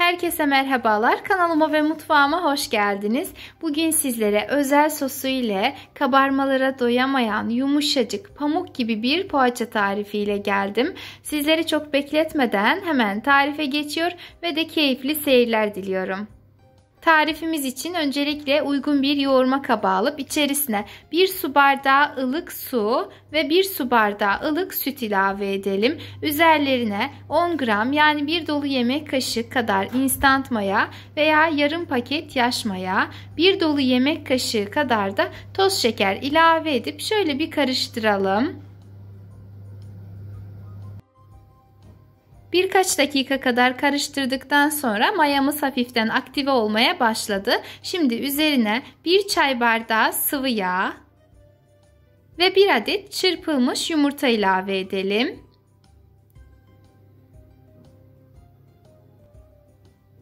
Herkese merhabalar. Kanalıma ve mutfağıma hoş geldiniz. Bugün sizlere özel sosu ile kabarmalara doyamayan yumuşacık pamuk gibi bir poğaça tarifiyle geldim. Sizleri çok bekletmeden hemen tarife geçiyor ve de keyifli seyirler diliyorum. Tarifimiz için öncelikle uygun bir yoğurma kabı alıp içerisine 1 su bardağı ılık su ve 1 su bardağı ılık süt ilave edelim. Üzerlerine 10 gram yani 1 dolu yemek kaşığı kadar instant maya veya yarım paket yaş maya, 1 dolu yemek kaşığı kadar da toz şeker ilave edip şöyle bir karıştıralım. Birkaç dakika kadar karıştırdıktan sonra mayamız hafiften aktive olmaya başladı. Şimdi üzerine 1 çay bardağı sıvı yağ ve 1 adet çırpılmış yumurta ilave edelim.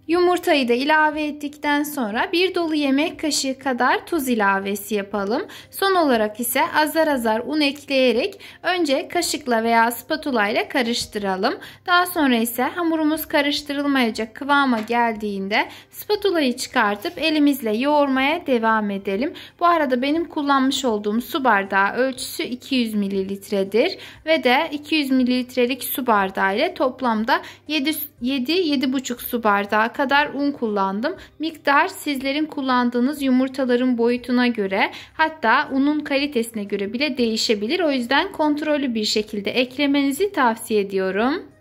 Yumurtayı da ilave ettikten sonra 1 dolu yemek kaşığı kadar tuz ilavesi yapalım. Son olarak ise azar azar un ekleyerek önce kaşıkla veya spatula ile karıştıralım. Daha sonra ise hamurumuz karıştırılmayacak kıvama geldiğinde spatulayı çıkartıp elimizle yoğurmaya devam edelim. Bu arada benim kullanmış olduğum su bardağı ölçüsü 200 mililitredir ve de 200 mililitrelik su bardağı ile toplamda 7-7,5 su bardağı kadar un kullandım. Miktar sizlerin kullandığınız yumurtaların boyutuna göre, hatta unun kalitesine göre bile değişebilir. O yüzden kontrollü bir şekilde eklemenizi tavsiye ediyorum.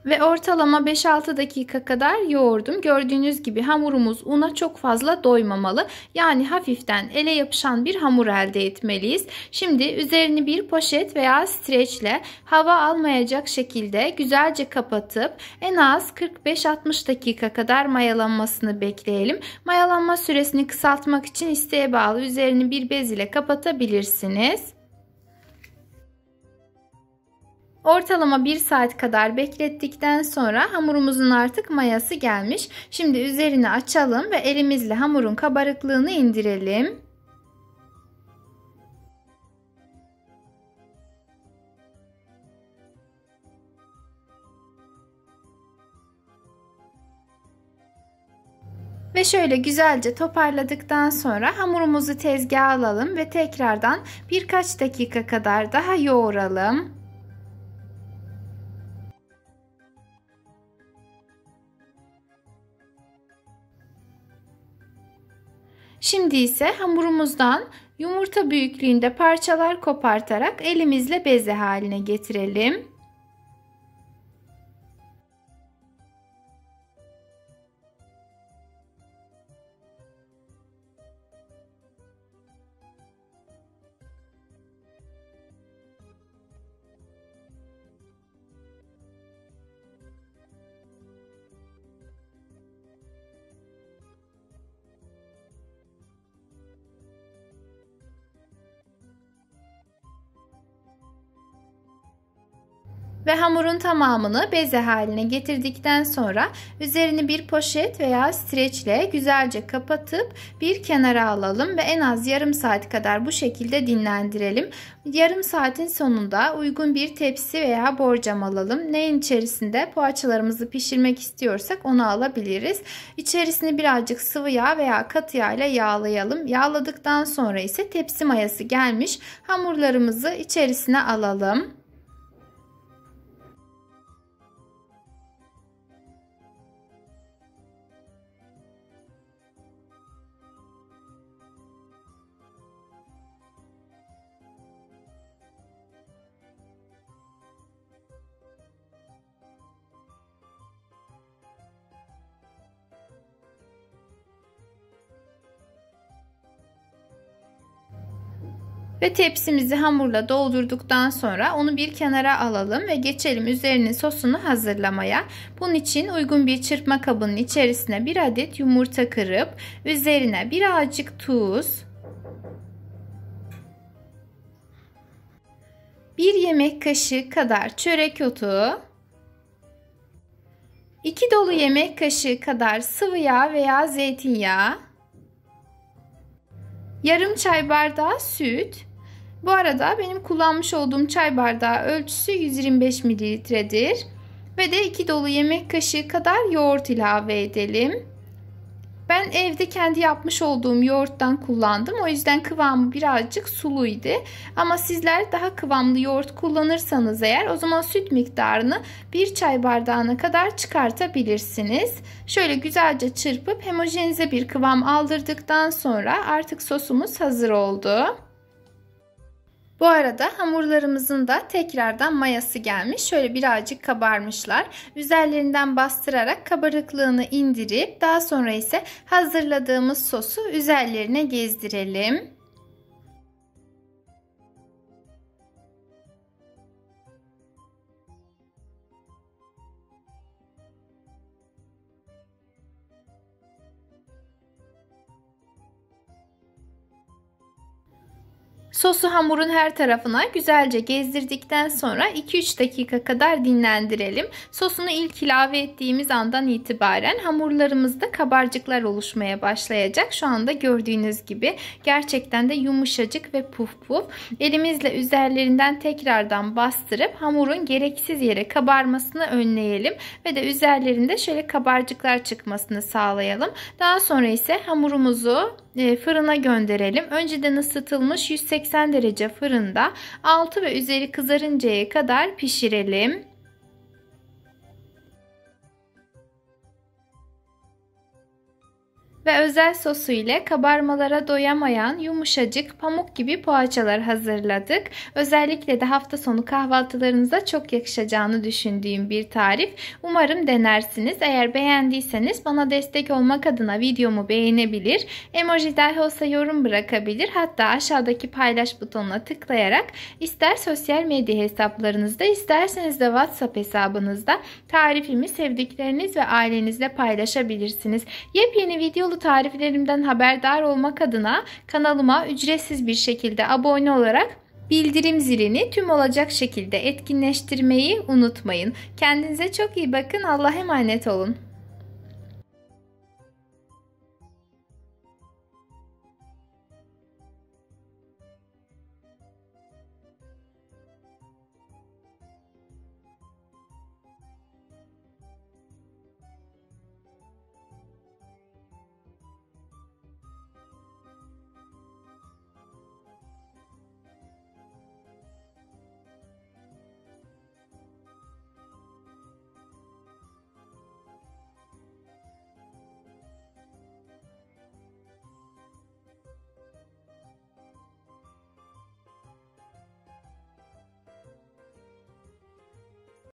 Ve ortalama 5-6 dakika kadar yoğurdum. Gördüğünüz gibi hamurumuz una çok fazla doymamalı. Yani hafiften ele yapışan bir hamur elde etmeliyiz. Şimdi üzerini bir poşet veya streçle hava almayacak şekilde güzelce kapatıp en az 45-60 dakika kadar mayalanmasını bekleyelim. Mayalanma süresini kısaltmak için isteğe bağlı üzerini bir bez ile kapatabilirsiniz. Ortalama 1 saat kadar beklettikten sonra hamurumuzun artık mayası gelmiş. Şimdi üzerini açalım ve elimizle hamurun kabarıklığını indirelim. Ve şöyle güzelce toparladıktan sonra hamurumuzu tezgaha alalım ve tekrardan birkaç dakika kadar daha yoğuralım. Şimdi ise hamurumuzdan yumurta büyüklüğünde parçalar kopartarak elimizle beze haline getirelim. Ve hamurun tamamını beze haline getirdikten sonra üzerini bir poşet veya streçle güzelce kapatıp bir kenara alalım ve en az yarım saat kadar bu şekilde dinlendirelim. Yarım saatin sonunda uygun bir tepsi veya borcam alalım. Neyin içerisinde poğaçalarımızı pişirmek istiyorsak onu alabiliriz. İçerisini birazcık sıvı yağ veya katı yağ ile yağlayalım. Yağladıktan sonra ise tepsi mayası gelmiş hamurlarımızı içerisine alalım. Ve tepsimizi hamurla doldurduktan sonra onu bir kenara alalım ve geçelim üzerinin sosunu hazırlamaya. Bunun için uygun bir çırpma kabının içerisine 1 adet yumurta kırıp üzerine birazcık tuz, 1 yemek kaşığı kadar çörek otu, 2 dolu yemek kaşığı kadar sıvı yağ veya zeytinyağı, yarım çay bardağı süt Bu arada benim kullanmış olduğum çay bardağı ölçüsü 125 mililitredir. Ve de 2 dolu yemek kaşığı kadar yoğurt ilave edelim. Ben evde kendi yapmış olduğum yoğurttan kullandım. O yüzden kıvamı birazcık suluydu. Ama sizler daha kıvamlı yoğurt kullanırsanız eğer o zaman süt miktarını 1 çay bardağına kadar çıkartabilirsiniz. Şöyle güzelce çırpıp homojenize bir kıvam aldırdıktan sonra artık sosumuz hazır oldu. Bu arada hamurlarımızın da tekrardan mayası gelmiş. Şöyle birazcık kabarmışlar. Üzerlerinden bastırarak kabarıklığını indirip daha sonra ise hazırladığımız sosu üzerlerine gezdirelim. Sosu hamurun her tarafına güzelce gezdirdikten sonra 2-3 dakika kadar dinlendirelim. Sosunu ilk ilave ettiğimiz andan itibaren hamurlarımızda kabarcıklar oluşmaya başlayacak. Şu anda gördüğünüz gibi gerçekten de yumuşacık ve puf puf. Elimizle üzerlerinden tekrardan bastırıp hamurun gereksiz yere kabarmasını önleyelim. Ve de üzerlerinde şöyle kabarcıklar çıkmasını sağlayalım. Daha sonra ise hamurumuzu fırına gönderelim. Önceden ısıtılmış 180 derece fırında altı ve üzeri kızarıncaya kadar pişirelim. Ve özel sosu ile kabarmalara doyamayan yumuşacık pamuk gibi poğaçalar hazırladık. Özellikle de hafta sonu kahvaltılarınıza çok yakışacağını düşündüğüm bir tarif. Umarım denersiniz. Eğer beğendiyseniz bana destek olmak adına videomu beğenebilir, emoji dahi olsa yorum bırakabilir. Hatta aşağıdaki paylaş butonuna tıklayarak ister sosyal medya hesaplarınızda isterseniz de WhatsApp hesabınızda tarifimi sevdikleriniz ve ailenizle paylaşabilirsiniz. Yepyeni video tariflerimden haberdar olmak adına kanalıma ücretsiz bir şekilde abone olarak bildirim zilini tüm olacak şekilde etkinleştirmeyi unutmayın. Kendinize çok iyi bakın. Allah'a emanet olun.